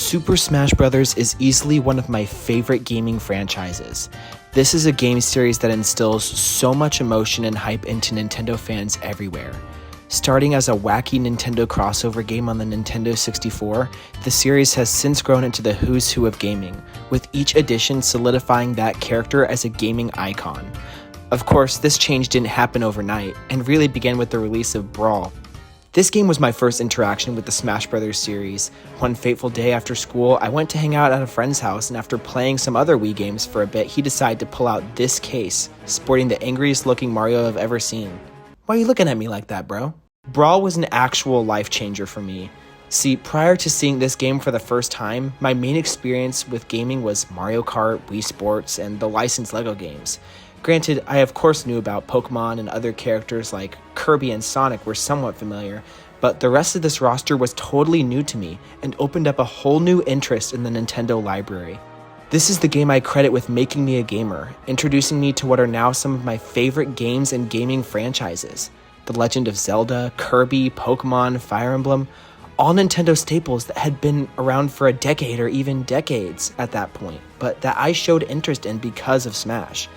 Super Smash Bros. Is easily one of my favorite gaming franchises. This is a game series that instills so much emotion and hype into Nintendo fans everywhere. Starting as a wacky Nintendo crossover game on the Nintendo 64, the series has since grown into the who's who of gaming, with each edition solidifying that character as a gaming icon. Of course, this change didn't happen overnight, and really began with the release of Brawl. This game was my first interaction with the Smash Bros. Series. One fateful day after school, I went to hang out at a friend's house, and after playing some other Wii games for a bit, he decided to pull out this case, sporting the angriest looking Mario I've ever seen. Why are you looking at me like that, bro? Brawl was an actual life changer for me. See, prior to seeing this game for the first time, my main experience with gaming was Mario Kart, Wii Sports, and the licensed LEGO games. Granted, I of course knew about Pokemon and other characters like Kirby and Sonic were somewhat familiar, but the rest of this roster was totally new to me and opened up a whole new interest in the Nintendo library. This is the game I credit with making me a gamer, introducing me to what are now some of my favorite games and gaming franchises. The Legend of Zelda, Kirby, Pokemon, Fire Emblem, all Nintendo staples that had been around for a decade or even decades at that point, but that I showed interest in because of Smash.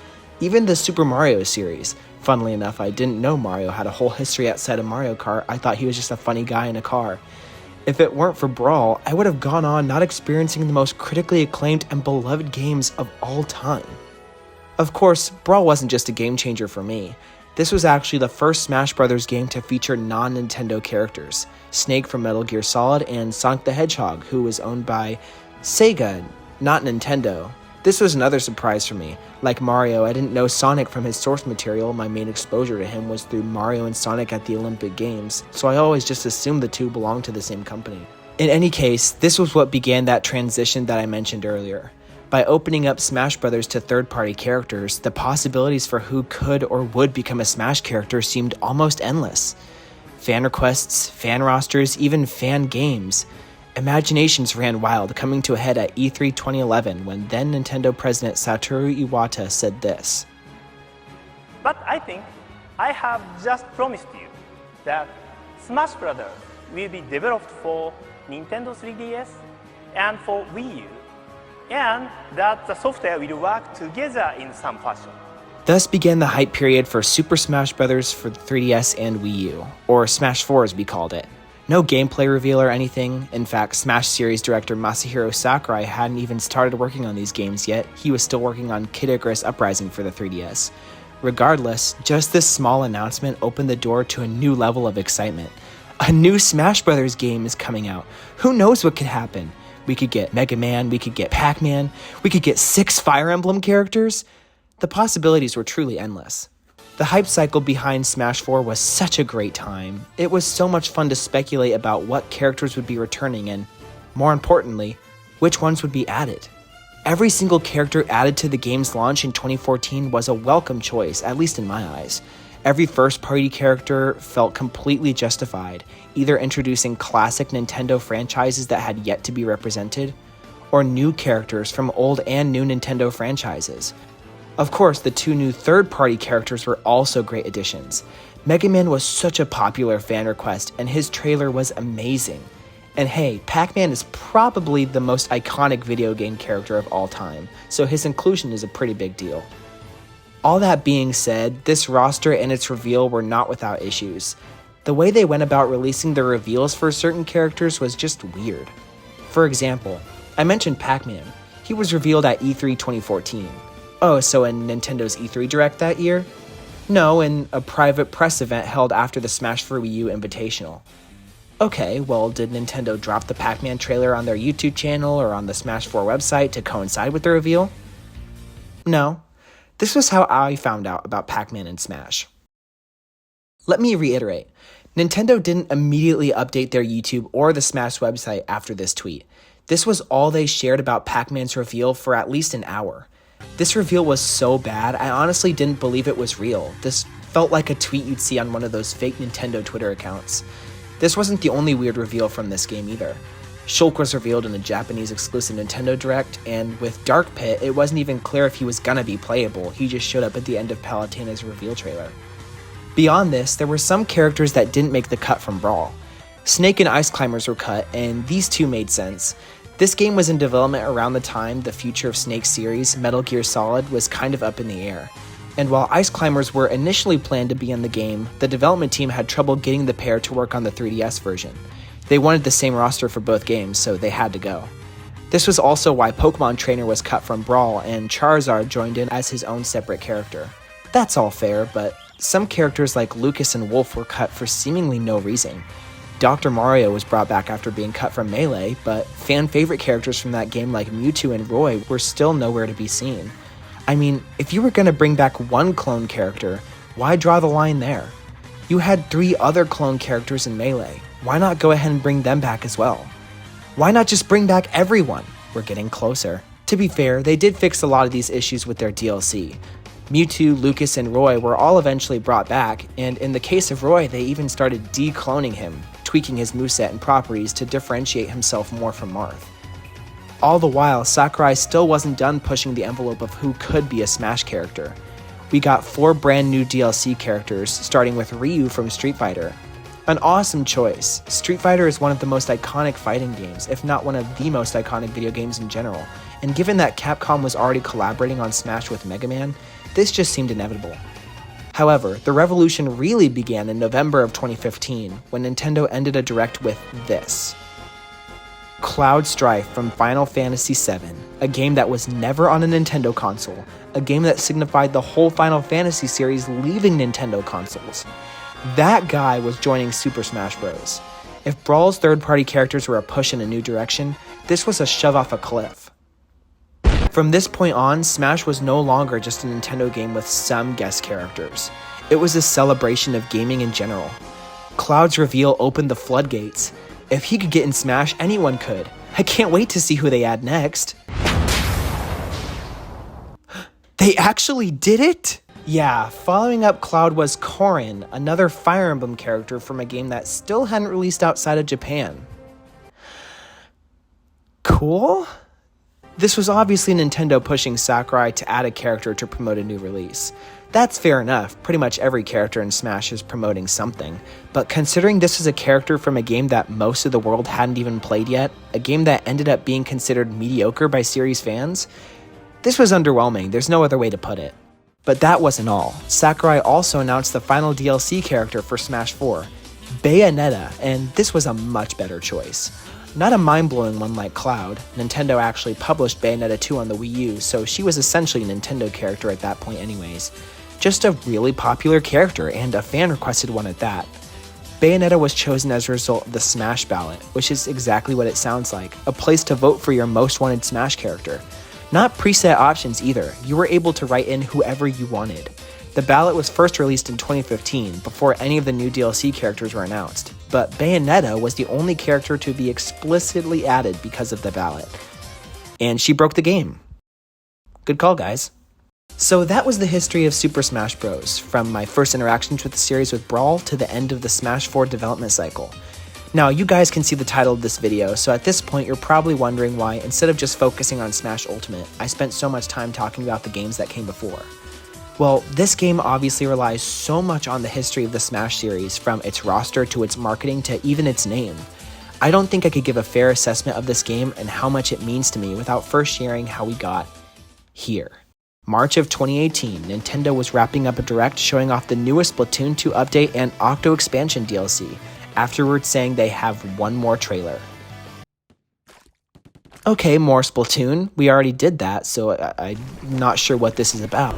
Even the Super Mario series. Funnily enough, I didn't know Mario had a whole history outside of Mario Kart. I thought he was just a funny guy in a car. If it weren't for Brawl, I would have gone on not experiencing the most critically acclaimed and beloved games of all time. Of course, Brawl wasn't just a game changer for me. This was actually the first Smash Bros. Game to feature non-Nintendo characters. Snake from Metal Gear Solid and Sonic the Hedgehog, who was owned by Sega, not Nintendo. This was another surprise for me. Like Mario, I didn't know Sonic from his source material. My main exposure to him was through Mario and Sonic at the Olympic Games, so I always just assumed the two belonged to the same company. In any case, this was what began that transition that I mentioned earlier. By opening up Smash Bros. To third-party characters, the possibilities for who could or would become a Smash character seemed almost endless. Fan requests, fan rosters, even fan games. Imaginations ran wild, coming to a head at E3 2011 when then Nintendo President Satoru Iwata said this. But I think I have just promised you that Smash Bros. Will be developed for Nintendo 3DS and for Wii U, and that the software will work together in some fashion. Thus began the hype period for Super Smash Bros. For 3DS and Wii U, or Smash 4 as we called it. No gameplay reveal or anything. In fact, Smash series director Masahiro Sakurai hadn't even started working on these games yet. He was still working on Kid Icarus Uprising for the 3DS. Regardless, just this small announcement opened the door to a new level of excitement. A new Smash Bros. Game is coming out. Who knows what could happen? We could get Mega Man, we could get Pac-Man, we could get 6 Fire Emblem characters. The possibilities were truly endless. The hype cycle behind Smash 4 was such a great time. It was so much fun to speculate about what characters would be returning and, more importantly, which ones would be added. Every single character added to the game's launch in 2014 was a welcome choice, at least in my eyes. Every first-party character felt completely justified, either introducing classic Nintendo franchises that had yet to be represented, or new characters from old and new Nintendo franchises. Of course, the 2 new third-party characters were also great additions. Mega Man was such a popular fan request, and his trailer was amazing. And hey, Pac-Man is probably the most iconic video game character of all time, so his inclusion is a pretty big deal. All that being said, this roster and its reveal were not without issues. The way they went about releasing the reveals for certain characters was just weird. For example, I mentioned Pac-Man. He was revealed at E3 2014. Oh, so in Nintendo's E3 Direct that year? No, in a private press event held after the Smash for Wii U Invitational. Okay, well, did Nintendo drop the Pac-Man trailer on their YouTube channel or on the Smash 4 website to coincide with the reveal? No. This was how I found out about Pac-Man and Smash. Let me reiterate, Nintendo didn't immediately update their YouTube or the Smash website after this tweet. This was all they shared about Pac-Man's reveal for at least an hour. This reveal was so bad, I honestly didn't believe it was real. This felt like a tweet you'd see on one of those fake Nintendo Twitter accounts. This wasn't the only weird reveal from this game either. Shulk was revealed in a Japanese exclusive Nintendo Direct, and with Dark Pit, it wasn't even clear if he was gonna be playable. He just showed up at the end of Palutena's reveal trailer. Beyond this, there were some characters that didn't make the cut from Brawl. Snake and Ice Climbers were cut, and these two made sense. This game was in development around the time the future of Snake's series, Metal Gear Solid, was kind of up in the air. And while Ice Climbers were initially planned to be in the game, the development team had trouble getting the pair to work on the 3DS version. They wanted the same roster for both games, so they had to go. This was also why Pokemon Trainer was cut from Brawl and Charizard joined in as his own separate character. That's all fair, but some characters like Lucas and Wolf were cut for seemingly no reason. Dr. Mario was brought back after being cut from Melee, but fan-favorite characters from that game like Mewtwo and Roy were still nowhere to be seen. I mean, if you were going to bring back one clone character, why draw the line there? You had 3 other clone characters in Melee. Why not go ahead and bring them back as well? Why not just bring back everyone? We're getting closer. To be fair, they did fix a lot of these issues with their DLC. Mewtwo, Lucas, and Roy were all eventually brought back, and in the case of Roy, they even started de-cloning him, tweaking his moveset and properties to differentiate himself more from Marth. All the while, Sakurai still wasn't done pushing the envelope of who could be a Smash character. We got 4 brand new DLC characters, starting with Ryu from Street Fighter. An awesome choice. Street Fighter is one of the most iconic fighting games, if not one of the most iconic video games in general, and given that Capcom was already collaborating on Smash with Mega Man, this just seemed inevitable. However, the revolution really began in November of 2015, when Nintendo ended a direct with this. Cloud Strife from Final Fantasy VII, a game that was never on a Nintendo console, a game that signified the whole Final Fantasy series leaving Nintendo consoles. That guy was joining Super Smash Bros. If Brawl's third-party characters were a push in a new direction, this was a shove off a cliff. From this point on, Smash was no longer just a Nintendo game with some guest characters. It was a celebration of gaming in general. Cloud's reveal opened the floodgates. If he could get in Smash, anyone could. I can't wait to see who they add next. They actually did it? Yeah, following up Cloud was Corrin, another Fire Emblem character from a game that still hadn't released outside of Japan. Cool? This was obviously Nintendo pushing Sakurai to add a character to promote a new release. That's fair enough, pretty much every character in Smash is promoting something, but considering this was a character from a game that most of the world hadn't even played yet, a game that ended up being considered mediocre by series fans, this was underwhelming, there's no other way to put it. But that wasn't all. Sakurai also announced the final DLC character for Smash 4, Bayonetta, and this was a much better choice. Not a mind-blowing one like Cloud. Nintendo actually published Bayonetta 2 on the Wii U, so she was essentially a Nintendo character at that point anyways. Just a really popular character, and a fan-requested one at that. Bayonetta was chosen as a result of the Smash ballot, which is exactly what it sounds like, a place to vote for your most wanted Smash character. Not preset options either, you were able to write in whoever you wanted. The ballot was first released in 2015, before any of the new DLC characters were announced, but Bayonetta was the only character to be explicitly added because of the ballot. And she broke the game. Good call, guys. So that was the history of Super Smash Bros., from my first interactions with the series with Brawl to the end of the Smash 4 development cycle. Now, you guys can see the title of this video, so at this point you're probably wondering why, instead of just focusing on Smash Ultimate, I spent so much time talking about the games that came before. Well, this game obviously relies so much on the history of the Smash series, from its roster to its marketing to even its name. I don't think I could give a fair assessment of this game and how much it means to me without first sharing how we got here. March of 2018, Nintendo was wrapping up a direct showing off the newest Splatoon 2 update and Octo expansion DLC, afterwards saying they have one more trailer. Okay, more Splatoon. We already did that, so I'm not sure what this is about.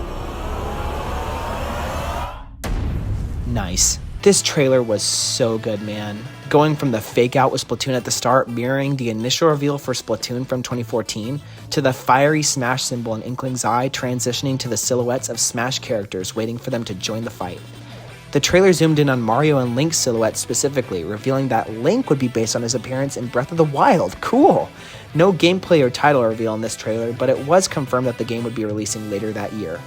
Nice. This trailer was so good, man. Going from the fake out with Splatoon at the start, mirroring the initial reveal for Splatoon from 2014, to the fiery Smash symbol in Inkling's eye transitioning to the silhouettes of Smash characters waiting for them to join the fight. The trailer zoomed in on Mario and Link's silhouettes specifically, revealing that Link would be based on his appearance in Breath of the Wild. Cool! No gameplay or title reveal in this trailer, but it was confirmed that the game would be releasing later that year.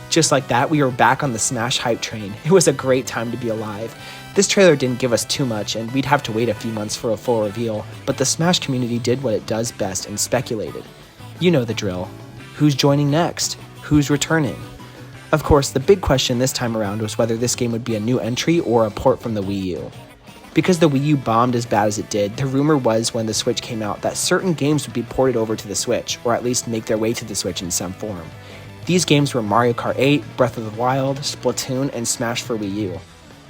Just like that, we were back on the Smash hype train. It was a great time to be alive. This trailer didn't give us too much, and we'd have to wait a few months for a full reveal, but the Smash community did what it does best and speculated. You know the drill. Who's joining next? Who's returning? Of course, the big question this time around was whether this game would be a new entry or a port from the Wii U. Because the Wii U bombed as bad as it did, the rumor was when the Switch came out that certain games would be ported over to the Switch, or at least make their way to the Switch in some form. These games were Mario Kart 8, Breath of the Wild, Splatoon, and Smash for Wii U.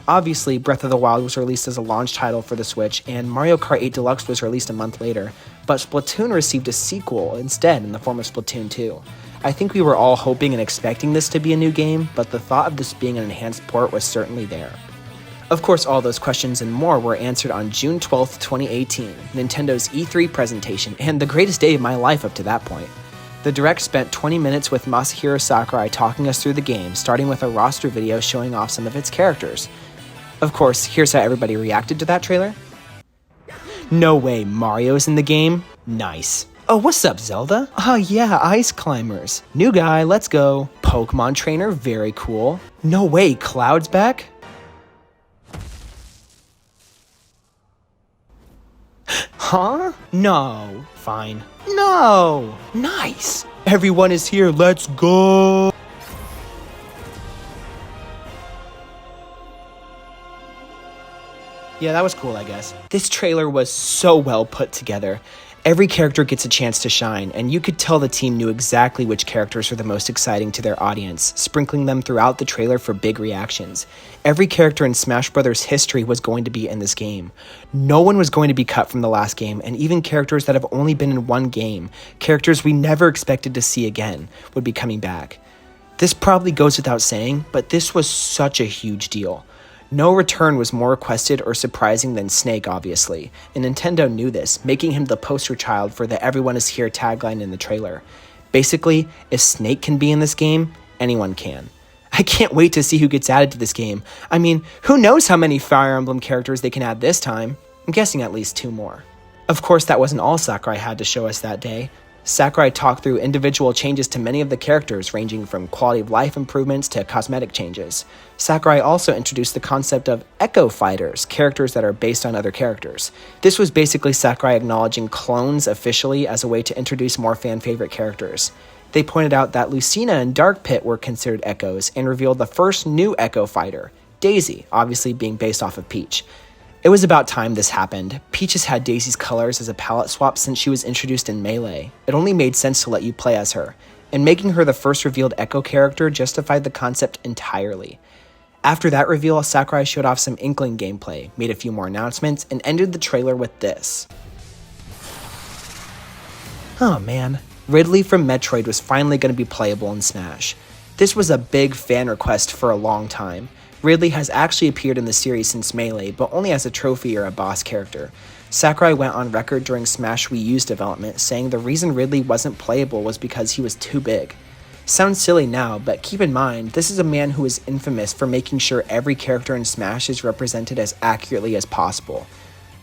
Obviously, Breath of the Wild was released as a launch title for the Switch, and Mario Kart 8 Deluxe was released a month later, but Splatoon received a sequel instead in the form of Splatoon 2. I think we were all hoping and expecting this to be a new game, but the thought of this being an enhanced port was certainly there. Of course, all those questions and more were answered on June 12, 2018, Nintendo's E3 presentation, and the greatest day of my life up to that point. The Direct spent 20 minutes with Masahiro Sakurai talking us through the game, starting with a roster video showing off some of its characters. Of course, here's how everybody reacted to that trailer. No way, Mario's in the game? Nice. Oh, what's up, Zelda? Oh yeah, Ice Climbers. New guy, let's go. Pokemon Trainer, very cool. No way, Cloud's back? Huh? No. Fine. No! Nice! Everyone is here, let's go! Yeah, that was cool, I guess. This trailer was so well put together. Every character gets a chance to shine, and you could tell the team knew exactly which characters were the most exciting to their audience, sprinkling them throughout the trailer for big reactions. Every character in Smash Bros. History was going to be in this game. No one was going to be cut from the last game, and even characters that have only been in one game, characters we never expected to see again, would be coming back. This probably goes without saying, but this was such a huge deal. No return was more requested or surprising than Snake, obviously, and Nintendo knew this, making him the poster child for the "Everyone is here" tagline in the trailer. Basically, if Snake can be in this game, anyone can. I can't wait to see who gets added to this game. I mean, who knows how many Fire Emblem characters they can add this time? I'm guessing at least 2 more. Of course, that wasn't all Sakurai had to show us that day. Sakurai talked through individual changes to many of the characters, ranging from quality of life improvements to cosmetic changes. Sakurai also introduced the concept of Echo Fighters, characters that are based on other characters. This was basically Sakurai acknowledging clones officially as a way to introduce more fan-favorite characters. They pointed out that Lucina and Dark Pit were considered Echoes, and revealed the first new Echo Fighter, Daisy, obviously being based off of Peach. It was about time this happened. Peach has had Daisy's colors as a palette swap since she was introduced in Melee. It only made sense to let you play as her, and making her the first revealed Echo character justified the concept entirely. After that reveal, Sakurai showed off some Inkling gameplay, made a few more announcements, and ended the trailer with this. Oh man, Ridley from Metroid was finally going to be playable in Smash. This was a big fan request for a long time. Ridley has actually appeared in the series since Melee, but only as a trophy or a boss character. Sakurai went on record during Smash Wii U's development saying the reason Ridley wasn't playable was because he was too big. Sounds silly now, but keep in mind, this is a man who is infamous for making sure every character in Smash is represented as accurately as possible.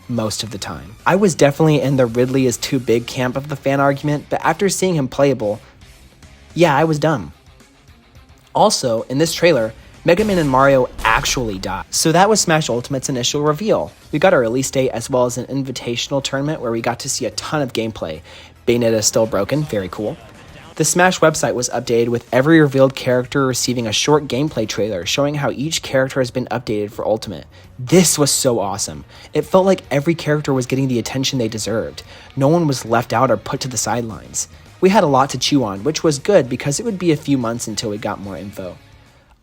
Most of the time. I was definitely in the Ridley is too big camp of the fan argument, but after seeing him playable, yeah, I was dumb. Also, in this trailer, Mega Man and Mario actually die. So that was Smash Ultimate's initial reveal. We got a release date as well as an invitational tournament where we got to see a ton of gameplay. Bayonetta is still broken, very cool. The Smash website was updated with every revealed character receiving a short gameplay trailer showing how each character has been updated for Ultimate. This was so awesome. It felt like every character was getting the attention they deserved. No one was left out or put to the sidelines. We had a lot to chew on, which was good because it would be a few months until we got more info.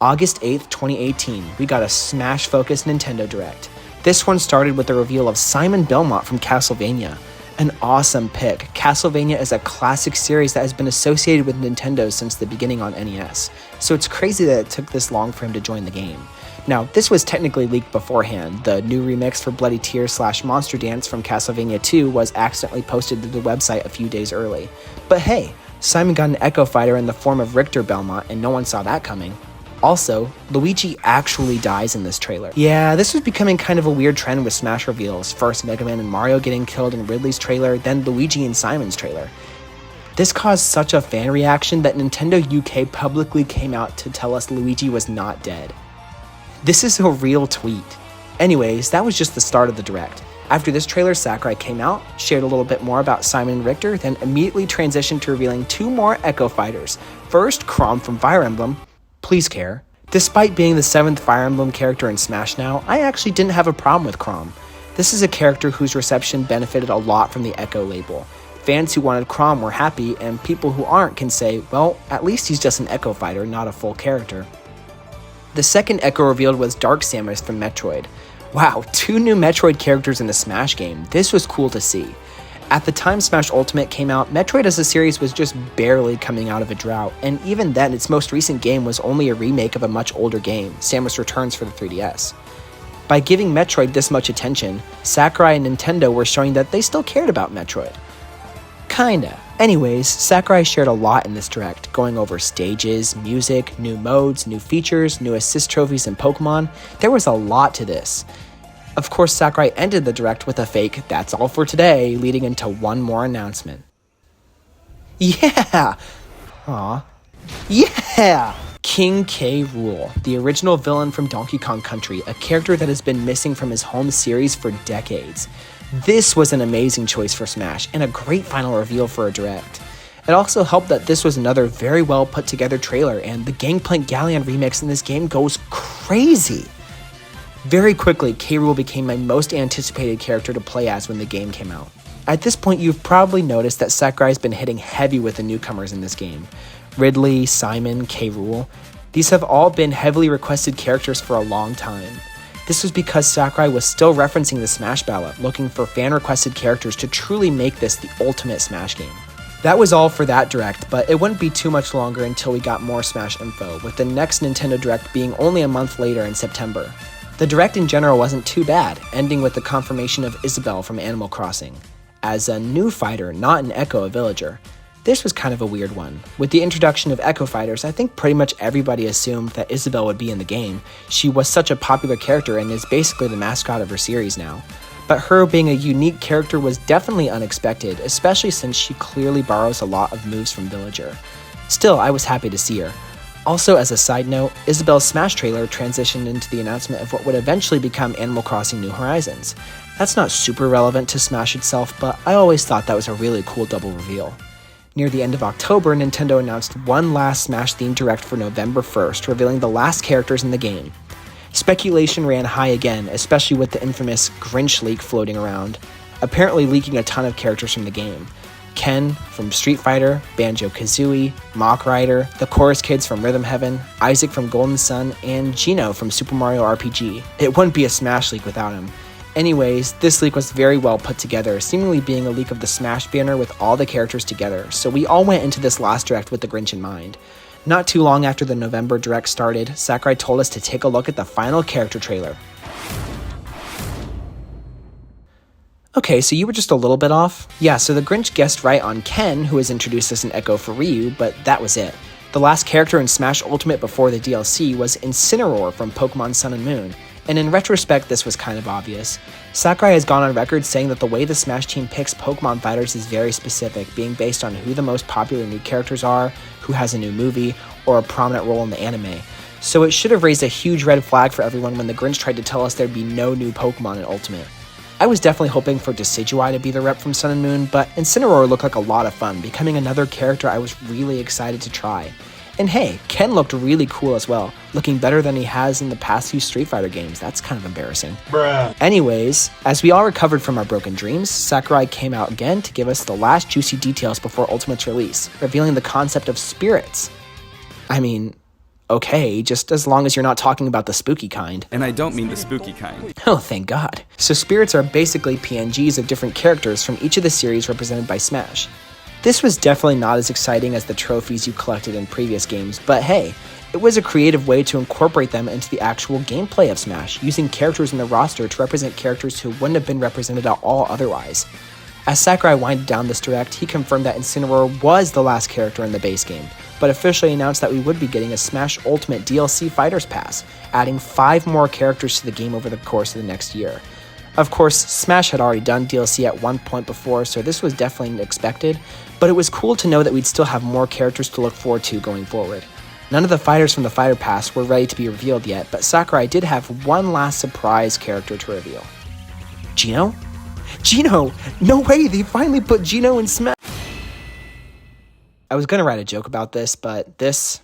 August 8th, 2018, we got a Smash-focused Nintendo Direct. This one started with the reveal of Simon Belmont from Castlevania. An awesome pick. Castlevania is a classic series that has been associated with Nintendo since the beginning on NES, so it's crazy that it took this long for him to join the game. Now, this was technically leaked beforehand. The new remix for Bloody Tears / Monster Dance from Castlevania 2 was accidentally posted to the website a few days early. But hey, Simon got an Echo Fighter in the form of Richter Belmont, and no one saw that coming. Also, Luigi actually dies in this trailer. Yeah, this was becoming kind of a weird trend with Smash reveals. First Mega Man and Mario getting killed in Ridley's trailer, then Luigi and Simon's trailer. This caused such a fan reaction that Nintendo UK publicly came out to tell us Luigi was not dead. This is a real tweet. Anyways, that was just the start of the Direct. After this trailer, Sakurai came out, shared a little bit more about Simon and Richter, then immediately transitioned to revealing 2 more Echo Fighters. First, Chrom from Fire Emblem. Please care. Despite being the 7th Fire Emblem character in Smash now, I actually didn't have a problem with Chrom. This is a character whose reception benefited a lot from the Echo label. Fans who wanted Chrom were happy, and people who aren't can say, well, at least he's just an Echo fighter, not a full character. The second Echo revealed was Dark Samus from Metroid. Wow, 2 new Metroid characters in a Smash game. This was cool to see. At the time Smash Ultimate came out, Metroid as a series was just barely coming out of a drought, and even then its most recent game was only a remake of a much older game, Samus Returns for the 3DS. By giving Metroid this much attention, Sakurai and Nintendo were showing that they still cared about Metroid. Kinda. Anyways, Sakurai shared a lot in this direct, going over stages, music, new modes, new features, new assist trophies and Pokemon. There was a lot to this. Of course, Sakurai ended the direct with a fake "that's all for today," leading into one more announcement. Yeah! Aw. Yeah! King K. Rool, the original villain from Donkey Kong Country, a character that has been missing from his home series for decades. This was an amazing choice for Smash, and a great final reveal for a direct. It also helped that this was another very well put together trailer, and the Gangplank Galleon remix in this game goes crazy. Very quickly, K. Rool became my most anticipated character to play as when the game came out. At this point, you've probably noticed that Sakurai's been hitting heavy with the newcomers in this game. Ridley, Simon, K. Rool. These have all been heavily requested characters for a long time. This was because Sakurai was still referencing the Smash ballot, looking for fan-requested characters to truly make this the ultimate Smash game. That was all for that direct, but it wouldn't be too much longer until we got more Smash info, with the next Nintendo Direct being only a month later in September. The direct in general wasn't too bad, ending with the confirmation of Isabelle from Animal Crossing. As a new fighter, not an Echo, a villager. This was kind of a weird one. With the introduction of Echo Fighters, I think pretty much everybody assumed that Isabelle would be in the game. She was such a popular character and is basically the mascot of her series now. But her being a unique character was definitely unexpected, especially since she clearly borrows a lot of moves from Villager. Still, I was happy to see her. Also, as a side note, Isabelle's Smash trailer transitioned into the announcement of what would eventually become Animal Crossing New Horizons. That's not super relevant to Smash itself, but I always thought that was a really cool double reveal. Near the end of October, Nintendo announced one last Smash-themed direct for November 1st, revealing the last characters in the game. Speculation ran high again, especially with the infamous Grinch leak floating around, apparently leaking a ton of characters from the game. Ken from Street Fighter, Banjo-Kazooie, Mach Rider, the Chorus Kids from Rhythm Heaven, Isaac from Golden Sun, and Geno from Super Mario RPG. It wouldn't be a Smash leak without him. Anyways, this leak was very well put together, seemingly being a leak of the Smash banner with all the characters together, so we all went into this last direct with the Grinch in mind. Not too long after the November direct started, Sakurai told us to take a look at the final character trailer. Okay, so you were just a little bit off? Yeah, so the Grinch guessed right on Ken, who was introduced as an Echo for Ryu, but that was it. The last character in Smash Ultimate before the DLC was Incineroar from Pokemon Sun and Moon, and in retrospect this was kind of obvious. Sakurai has gone on record saying that the way the Smash team picks Pokemon fighters is very specific, being based on who the most popular new characters are, who has a new movie, or a prominent role in the anime. So it should have raised a huge red flag for everyone when the Grinch tried to tell us there'd be no new Pokemon in Ultimate. I was definitely hoping for Decidueye to be the rep from Sun and Moon, but Incineroar looked like a lot of fun, becoming another character I was really excited to try. And hey, Ken looked really cool as well, looking better than he has in the past few Street Fighter games. That's kind of embarrassing. Bruh. Anyways, as we all recovered from our broken dreams, Sakurai came out again to give us the last juicy details before Ultimate's release, revealing the concept of spirits. I mean, okay, just as long as you're not talking about the spooky kind. And I don't mean the spooky kind. Oh, thank God. So spirits are basically PNGs of different characters from each of the series represented by Smash. This was definitely not as exciting as the trophies you collected in previous games, but hey, it was a creative way to incorporate them into the actual gameplay of Smash, using characters in the roster to represent characters who wouldn't have been represented at all otherwise. As Sakurai winded down this direct, he confirmed that Incineroar was the last character in the base game, but officially announced that we would be getting a Smash Ultimate DLC Fighters Pass, adding 5 more characters to the game over the course of the next year. Of course, Smash had already done DLC at one point before, so this was definitely expected, but it was cool to know that we'd still have more characters to look forward to going forward. None of the fighters from the Fighter Pass were ready to be revealed yet, but Sakurai did have one last surprise character to reveal. Geno? Geno! No way, they finally put Geno in Smash! I was gonna write a joke about this, but this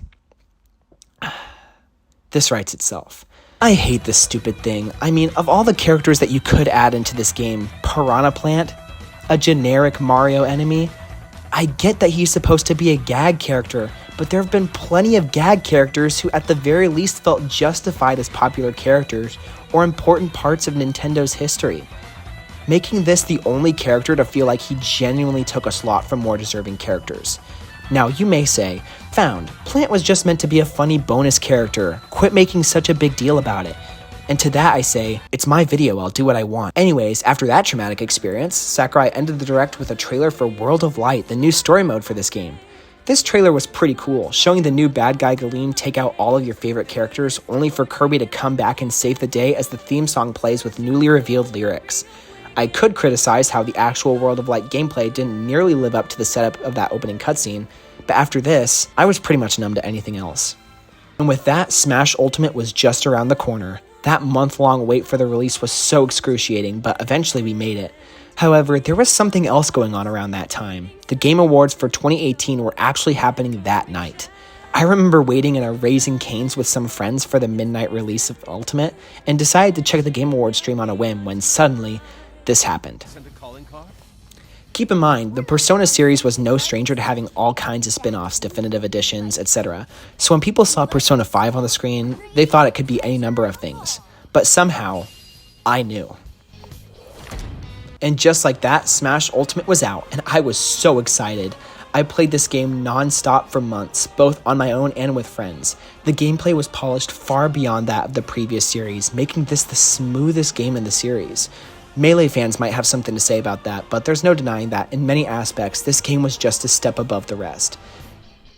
writes itself. I hate this stupid thing. I mean, of all the characters that you could add into this game, Piranha Plant, a generic Mario enemy, I get that he's supposed to be a gag character, but there have been plenty of gag characters who at the very least felt justified as popular characters or important parts of Nintendo's history. Making this the only character to feel like he genuinely took a slot from more deserving characters. Now, you may say, Found, Plant was just meant to be a funny bonus character. Quit making such a big deal about it. And to that I say, it's my video, I'll do what I want. Anyways, after that traumatic experience, Sakurai ended the direct with a trailer for World of Light, the new story mode for this game. This trailer was pretty cool, showing the new bad guy Galleon take out all of your favorite characters, only for Kirby to come back and save the day as the theme song plays with newly revealed lyrics. I could criticize how the actual World of Light gameplay didn't nearly live up to the setup of that opening cutscene, but after this, I was pretty much numb to anything else. And with that, Smash Ultimate was just around the corner. That month-long wait for the release was so excruciating, but eventually we made it. However, there was something else going on around that time. The Game Awards for 2018 were actually happening that night. I remember waiting in a Raising Cane's with some friends for the midnight release of Ultimate, and decided to check the Game Awards stream on a whim when suddenly, this happened. Keep in mind, the Persona series was no stranger to having all kinds of spin-offs, definitive editions, etc. So when people saw Persona 5 on the screen, they thought it could be any number of things. But somehow, I knew. And just like that, Smash Ultimate was out, and I was so excited. I played this game non-stop for months, both on my own and with friends. The gameplay was polished far beyond that of the previous series, making this the smoothest game in the series. Melee fans might have something to say about that, but there's no denying that, in many aspects, this game was just a step above the rest.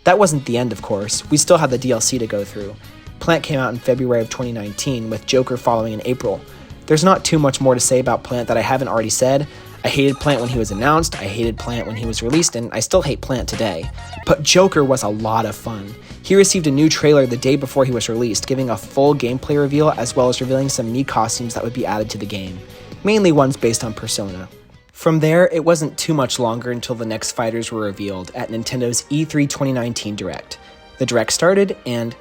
That wasn't the end, of course. We still had the DLC to go through. Plant came out in February of 2019, with Joker following in April. There's not too much more to say about Plant that I haven't already said. I hated Plant when he was announced, I hated Plant when he was released, and I still hate Plant today. But Joker was a lot of fun. He received a new trailer the day before he was released, giving a full gameplay reveal as well as revealing some Mii costumes that would be added to the game. Mainly ones based on Persona. From there, it wasn't too much longer until the next fighters were revealed at Nintendo's E3 2019 Direct. The Direct started, and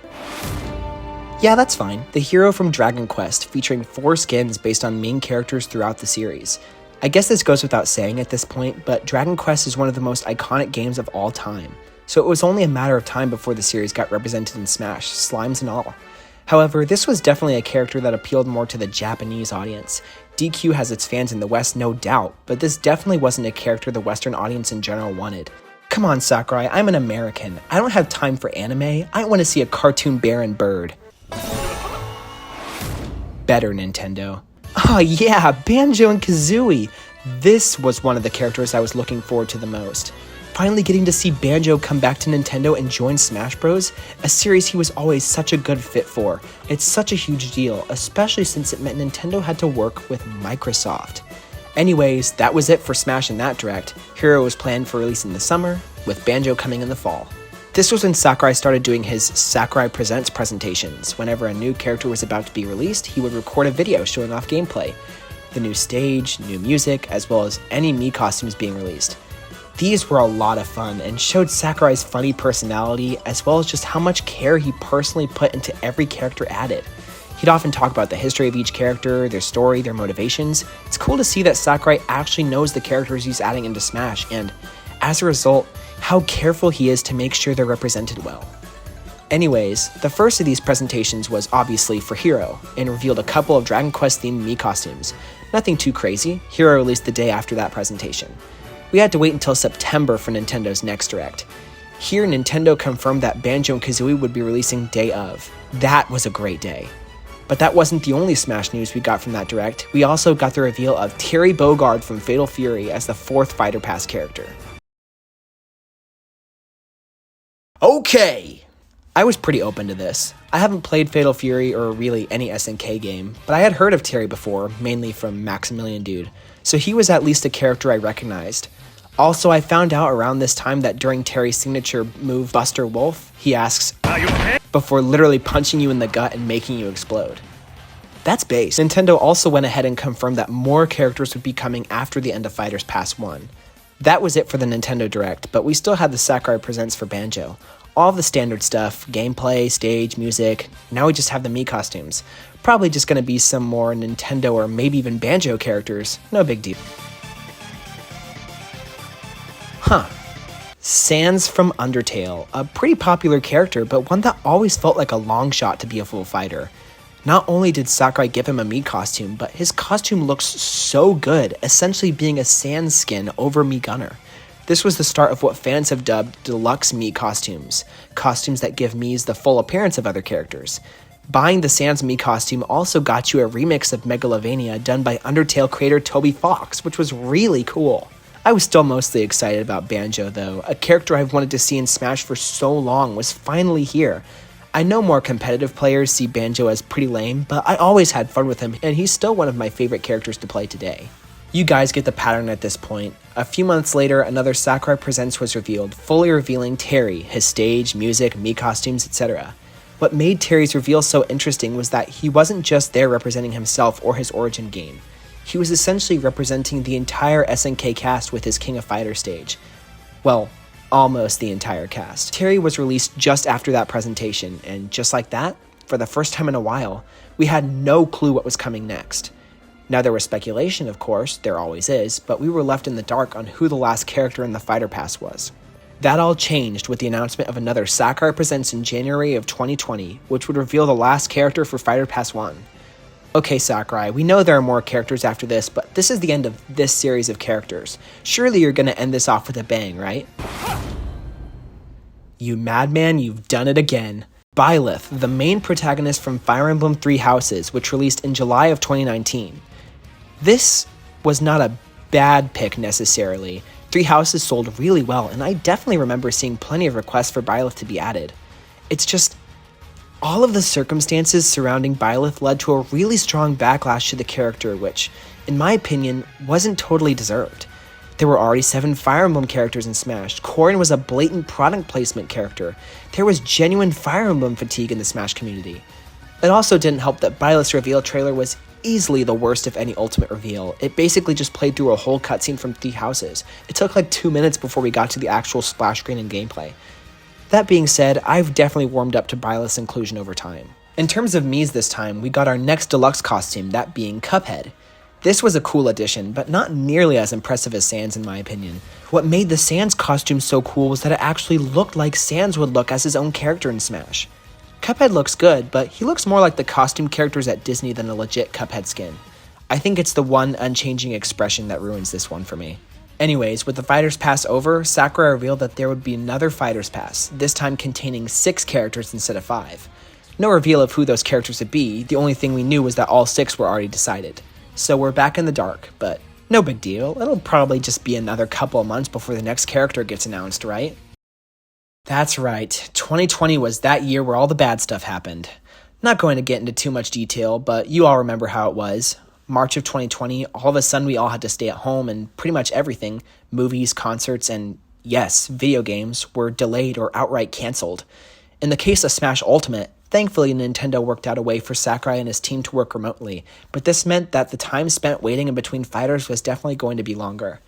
yeah, that's fine. The hero from Dragon Quest, featuring 4 skins based on main characters throughout the series. I guess this goes without saying at this point, but Dragon Quest is one of the most iconic games of all time, so it was only a matter of time before the series got represented in Smash, slimes and all. However, this was definitely a character that appealed more to the Japanese audience. DQ has its fans in the West, no doubt, but this definitely wasn't a character the Western audience in general wanted. Come on, Sakurai, I'm an American. I don't have time for anime. I want to see a cartoon bear and bird. Better, Nintendo. Oh yeah, Banjo and Kazooie! This was one of the characters I was looking forward to the most. Finally getting to see Banjo come back to Nintendo and join Smash Bros., a series he was always such a good fit for. It's such a huge deal, especially since it meant Nintendo had to work with Microsoft. Anyways, that was it for Smash in that Direct. Hero was planned for release in the summer, with Banjo coming in the fall. This was when Sakurai started doing his Sakurai Presents presentations. Whenever a new character was about to be released, he would record a video showing off gameplay, the new stage, new music, as well as any Mii costumes being released. These were a lot of fun and showed Sakurai's funny personality as well as just how much care he personally put into every character added. He'd often talk about the history of each character, their story, their motivations. It's cool to see that Sakurai actually knows the characters he's adding into Smash and, as a result, how careful he is to make sure they're represented well. Anyways, the first of these presentations was obviously for Hero and revealed a couple of Dragon Quest themed Mii costumes. Nothing too crazy. Hero released the day after that presentation. We had to wait until September for Nintendo's next Direct. Here, Nintendo confirmed that Banjo-Kazooie would be releasing day of. That was a great day. But that wasn't the only Smash news we got from that Direct. We also got the reveal of Terry Bogard from Fatal Fury as the 4th Fighter Pass character. Okay! I was pretty open to this. I haven't played Fatal Fury or really any SNK game, but I had heard of Terry before, mainly from Maximilian Dude, so he was at least a character I recognized. Also, I found out around this time that during Terry's signature move Buster Wolf, he asks, "Are you okay?" before literally punching you in the gut and making you explode. That's base. Nintendo also went ahead and confirmed that more characters would be coming after the end of Fighters Pass 1. That was it for the Nintendo Direct, but we still had the Sakurai Presents for Banjo. All the standard stuff, gameplay, stage, music. Now we just have the Mii costumes. Probably just gonna be some more Nintendo or maybe even Banjo characters. No big deal. Sans from Undertale, a pretty popular character, but one that always felt like a long shot to be a full fighter. Not only did Sakurai give him a Mii costume, but his costume looks so good, essentially being a Sans skin over Mii Gunner. This was the start of what fans have dubbed deluxe Mii costumes, costumes that give Miis the full appearance of other characters. Buying the Sans Mii costume also got you a remix of Megalovania done by Undertale creator Toby Fox, which was really cool. I was still mostly excited about Banjo though. A character I've wanted to see in Smash for so long was finally here. I know more competitive players see Banjo as pretty lame, but I always had fun with him and he's still one of my favorite characters to play today. You guys get the pattern at this point. A few months later, another Sakurai Presents was revealed, fully revealing Terry, his stage, music, Mii costumes, etc. What made Terry's reveal so interesting was that he wasn't just there representing himself or his origin game. He was essentially representing the entire SNK cast with his King of Fighters stage. Well, almost the entire cast. Terry was released just after that presentation, and just like that, for the first time in a while, we had no clue what was coming next. Now there was speculation, of course, there always is, but we were left in the dark on who the last character in the Fighter Pass was. That all changed with the announcement of another Sakurai Presents in January of 2020, which would reveal the last character for Fighter Pass 1. Okay, Sakurai, we know there are more characters after this, but this is the end of this series of characters. Surely you're gonna end this off with a bang, right? You madman, you've done it again. Byleth, the main protagonist from Fire Emblem Three Houses, which released in July of 2019. This was not a bad pick necessarily. Three Houses sold really well, and I definitely remember seeing plenty of requests for Byleth to be added. It's just, all of the circumstances surrounding Byleth led to a really strong backlash to the character, which, in my opinion, wasn't totally deserved. There were already 7 Fire Emblem characters in Smash. Corrin was a blatant product placement character. There was genuine Fire Emblem fatigue in the Smash community. It also didn't help that Byleth's reveal trailer was easily the worst of any Ultimate reveal. It basically just played through a whole cutscene from Three Houses. It took like 2 minutes before we got to the actual splash screen and gameplay. That being said, I've definitely warmed up to Byleth's inclusion over time. In terms of Miis this time, we got our next deluxe costume, that being Cuphead. This was a cool addition, but not nearly as impressive as Sans in my opinion. What made the Sans costume so cool was that it actually looked like Sans would look as his own character in Smash. Cuphead looks good, but he looks more like the costume characters at Disney than a legit Cuphead skin. I think it's the one unchanging expression that ruins this one for me. Anyways, with the Fighters Pass over, Sakurai revealed that there would be another Fighters Pass, this time containing 6 characters instead of 5. No reveal of who those characters would be, the only thing we knew was that all 6 were already decided. So we're back in the dark, but no big deal, it'll probably just be another couple of months before the next character gets announced, right? That's right, 2020 was that year where all the bad stuff happened. Not going to get into too much detail, but you all remember how it was. March of 2020, all of a sudden we all had to stay at home and pretty much everything, movies, concerts, and yes, video games, were delayed or outright canceled. In the case of Smash Ultimate, thankfully Nintendo worked out a way for Sakurai and his team to work remotely, but this meant that the time spent waiting in between fighters was definitely going to be longer.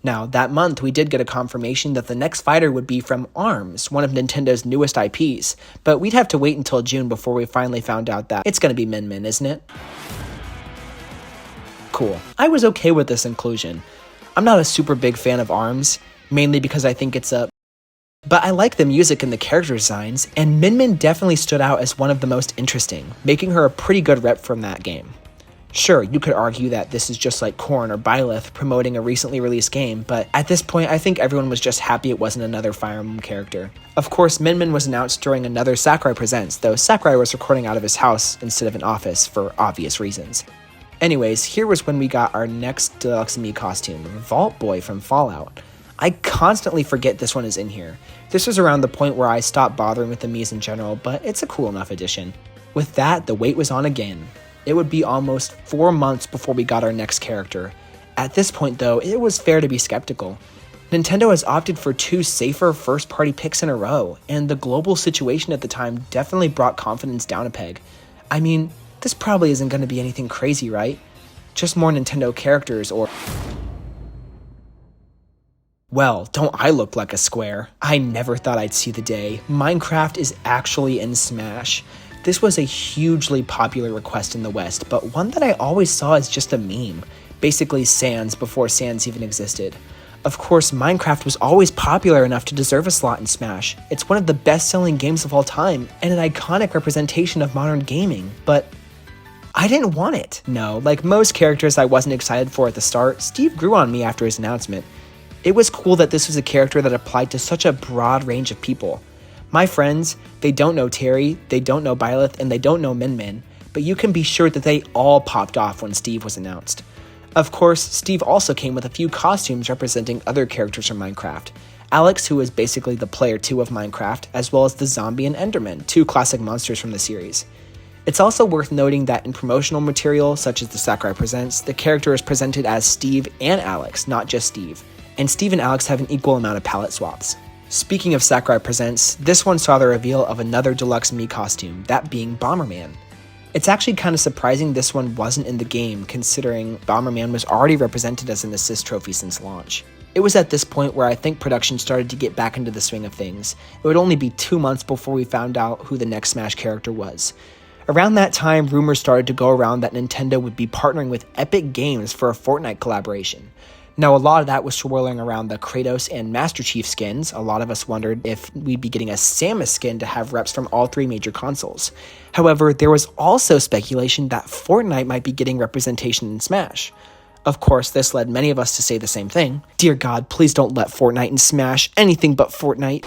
Now, that month we did get a confirmation that the next fighter would be from ARMS, one of Nintendo's newest IPs, but we'd have to wait until June before we finally found out that it's going to be Min Min, isn't it? Cool. I was okay with this inclusion. I'm not a super big fan of ARMS, mainly because I think it's but I like the music and the character designs, and Min Min definitely stood out as one of the most interesting, making her a pretty good rep from that game. Sure, you could argue that this is just like Corrin or Byleth promoting a recently released game, but at this point I think everyone was just happy it wasn't another Fire Emblem character. Of course, Min Min was announced during another Sakurai Presents, though Sakurai was recording out of his house instead of an office for obvious reasons. Anyways, here was when we got our next deluxe Mii costume, Vault Boy from Fallout. I constantly forget this one is in here. This was around the point where I stopped bothering with the Miis in general, but it's a cool enough addition. With that, the wait was on again. It would be almost 4 months before we got our next character. At this point though, it was fair to be skeptical. Nintendo has opted for 2 safer first-party picks in a row, and the global situation at the time definitely brought confidence down a peg. I mean, this probably isn't going to be anything crazy, right? Just more Nintendo characters or... Well, don't I look like a square? I never thought I'd see the day. Minecraft is actually in Smash. This was a hugely popular request in the West, but one that I always saw as just a meme. Basically Sans before Sans even existed. Of course, Minecraft was always popular enough to deserve a slot in Smash. It's one of the best-selling games of all time, and an iconic representation of modern gaming, but I didn't want it. No, like most characters I wasn't excited for at the start, Steve grew on me after his announcement. It was cool that this was a character that applied to such a broad range of people. My friends, they don't know Terry, they don't know Byleth, and they don't know Min Min, but you can be sure that they all popped off when Steve was announced. Of course, Steve also came with a few costumes representing other characters from Minecraft. Alex, who is basically the player 2 of Minecraft, as well as the Zombie and Enderman, 2 classic monsters from the series. It's also worth noting that in promotional material, such as the Sakurai Presents, the character is presented as Steve and Alex, not just Steve. And Steve and Alex have an equal amount of palette swaps. Speaking of Sakurai Presents, this one saw the reveal of another deluxe Mii costume, that being Bomberman. It's actually kind of surprising this one wasn't in the game, considering Bomberman was already represented as an assist trophy since launch. It was at this point where I think production started to get back into the swing of things. It would only be 2 months before we found out who the next Smash character was. Around that time, rumors started to go around that Nintendo would be partnering with Epic Games for a Fortnite collaboration. Now, a lot of that was swirling around the Kratos and Master Chief skins. A lot of us wondered if we'd be getting a Samus skin to have reps from all 3 major consoles. However, there was also speculation that Fortnite might be getting representation in Smash. Of course, this led many of us to say the same thing. Dear God, please don't let Fortnite and Smash anything but Fortnite.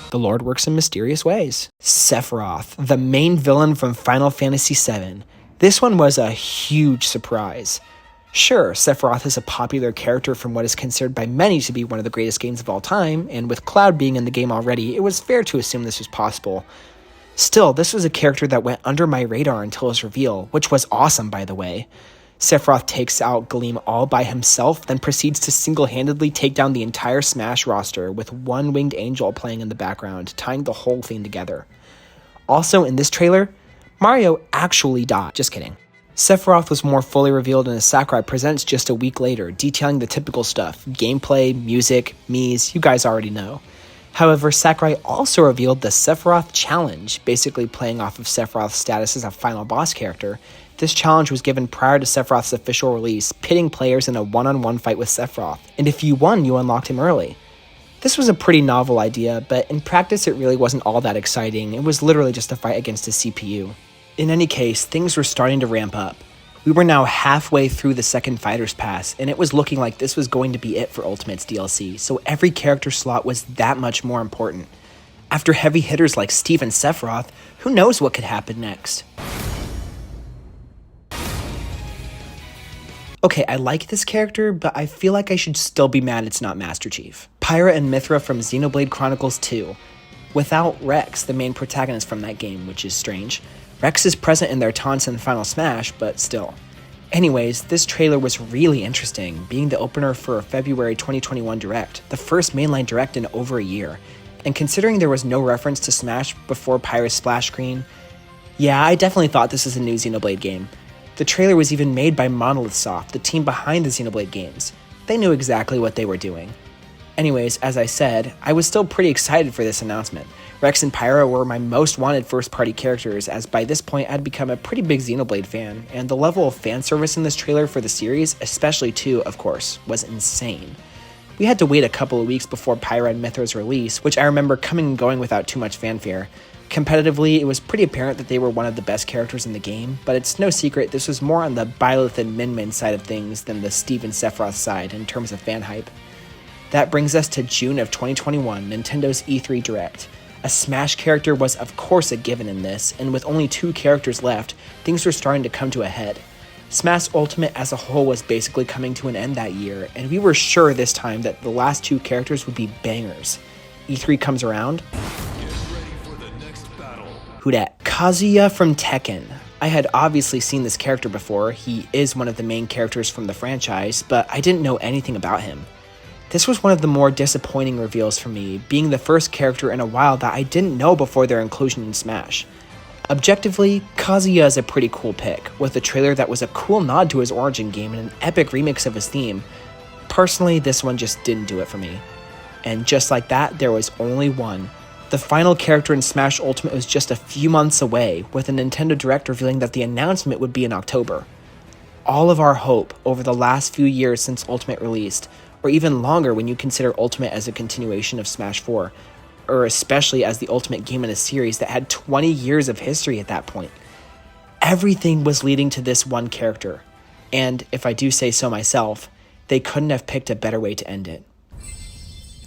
The Lord works in mysterious ways. Sephiroth, the main villain from Final Fantasy VII. This one was a huge surprise. Sure, Sephiroth is a popular character from what is considered by many to be one of the greatest games of all time, and with Cloud being in the game already, it was fair to assume this was possible. Still, this was a character that went under my radar until his reveal, which was awesome, by the way. Sephiroth takes out Gleam all by himself, then proceeds to single-handedly take down the entire Smash roster with one winged angel playing in the background, tying the whole thing together. Also, in this trailer, Mario actually died. Just kidding. Sephiroth was more fully revealed in a Sakurai Presents just a week later, detailing the typical stuff, gameplay, music, Miis, you guys already know. However, Sakurai also revealed the Sephiroth Challenge, basically playing off of Sephiroth's status as a final boss character. This challenge was given prior to Sephiroth's official release, pitting players in a one-on-one fight with Sephiroth, and if you won, you unlocked him early. This was a pretty novel idea, but in practice it really wasn't all that exciting. It was literally just a fight against a CPU. In any case, things were starting to ramp up. We were now halfway through the second Fighter's Pass, and it was looking like this was going to be it for Ultimate's DLC, so every character slot was that much more important. After heavy hitters like Steve and Sephiroth, who knows what could happen next? Okay, I like this character, but I feel like I should still be mad it's not Master Chief. Pyra and Mythra from Xenoblade Chronicles 2. Without Rex, the main protagonist from that game, which is strange. Rex is present in their taunts in Final Smash, but still. Anyways, this trailer was really interesting, being the opener for a February 2021 Direct, the first mainline Direct in over a year. And considering there was no reference to Smash before Pyra's splash screen, yeah, I definitely thought this was a new Xenoblade game. The trailer was even made by Monolith Soft, the team behind the Xenoblade games. They knew exactly what they were doing. Anyways, as I said, I was still pretty excited for this announcement. Rex and Pyra were my most wanted first-party characters, as by this point I'd become a pretty big Xenoblade fan, and the level of fan service in this trailer for the series, especially 2, of course, was insane. We had to wait a couple of weeks before Pyra and Mythra's release, which I remember coming and going without too much fanfare. Competitively, it was pretty apparent that they were one of the best characters in the game, but it's no secret this was more on the Byleth and Min Min side of things than the Steve and Sephiroth side in terms of fan hype. That brings us to June of 2021, Nintendo's E3 Direct. A Smash character was of course a given in this, and with only 2 characters left, things were starting to come to a head. Smash Ultimate as a whole was basically coming to an end that year, and we were sure this time that the last 2 characters would be bangers. E3 comes around. Who dat? Kazuya from Tekken. I had obviously seen this character before, he is one of the main characters from the franchise, but I didn't know anything about him. This was one of the more disappointing reveals for me, being the first character in a while that I didn't know before their inclusion in Smash. Objectively, Kazuya is a pretty cool pick, with a trailer that was a cool nod to his origin game and an epic remix of his theme. Personally, this one just didn't do it for me. And just like that, there was only one. The final character in Smash Ultimate was just a few months away, with a Nintendo Direct revealing that the announcement would be in October. All of our hope over the last few years since Ultimate released, or even longer when you consider Ultimate as a continuation of Smash 4, or especially as the ultimate game in a series that had 20 years of history at that point. Everything was leading to this one character, and if I do say so myself, they couldn't have picked a better way to end it.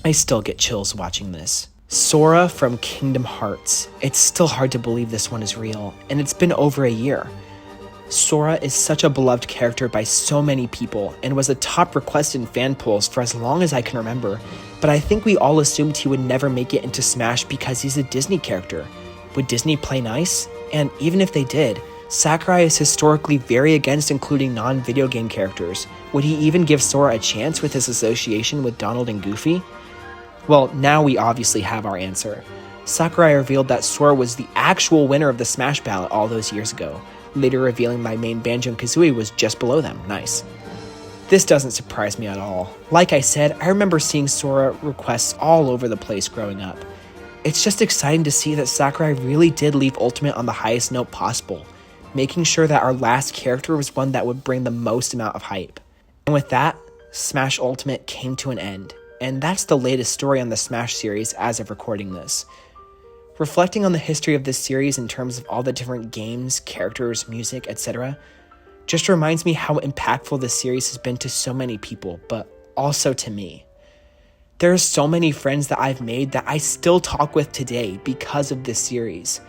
I still get chills watching this. Sora from Kingdom Hearts. It's still hard to believe this one is real, and it's been over a year. Sora is such a beloved character by so many people and was a top request in fan polls for as long as I can remember, but I think we all assumed he would never make it into Smash because he's a Disney character. Would Disney play nice? And even if they did, Sakurai is historically very against including non-video game characters. Would he even give Sora a chance with his association with Donald and Goofy? Well, now we obviously have our answer. Sakurai revealed that Sora was the actual winner of the Smash ballot all those years ago, later revealing my main Banjo-Kazooie was just below them. Nice. This doesn't surprise me at all. Like I said, I remember seeing Sora requests all over the place growing up. It's just exciting to see that Sakurai really did leave Ultimate on the highest note possible, making sure that our last character was one that would bring the most amount of hype. And with that, Smash Ultimate came to an end, and that's the latest story on the Smash series as of recording this. Reflecting on the history of this series in terms of all the different games, characters, music, etc., just reminds me how impactful this series has been to so many people, but also to me. There are so many friends that I've made that I still talk with today because of this series.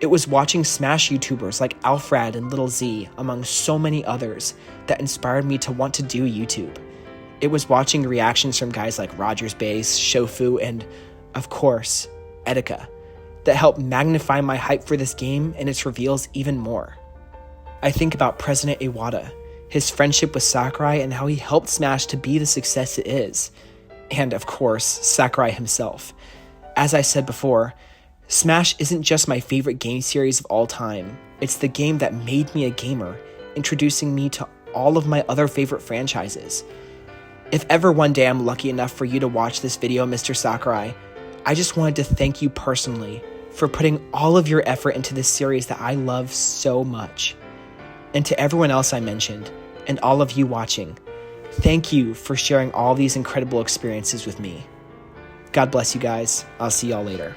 It was watching Smash YouTubers like Alfred and Little Z, among so many others, that inspired me to want to do YouTube. It was watching reactions from guys like Rogers Base, Shofu, and, of course, Etika, that helped magnify my hype for this game and its reveals even more. I think about President Iwata, his friendship with Sakurai, and how he helped Smash to be the success it is. And of course, Sakurai himself. As I said before, Smash isn't just my favorite game series of all time. It's the game that made me a gamer, introducing me to all of my other favorite franchises. If ever one day I'm lucky enough for you to watch this video, Mr. Sakurai, I just wanted to thank you personally for putting all of your effort into this series that I love so much. And to everyone else I mentioned, and all of you watching, thank you for sharing all these incredible experiences with me. God bless you guys. I'll see y'all later.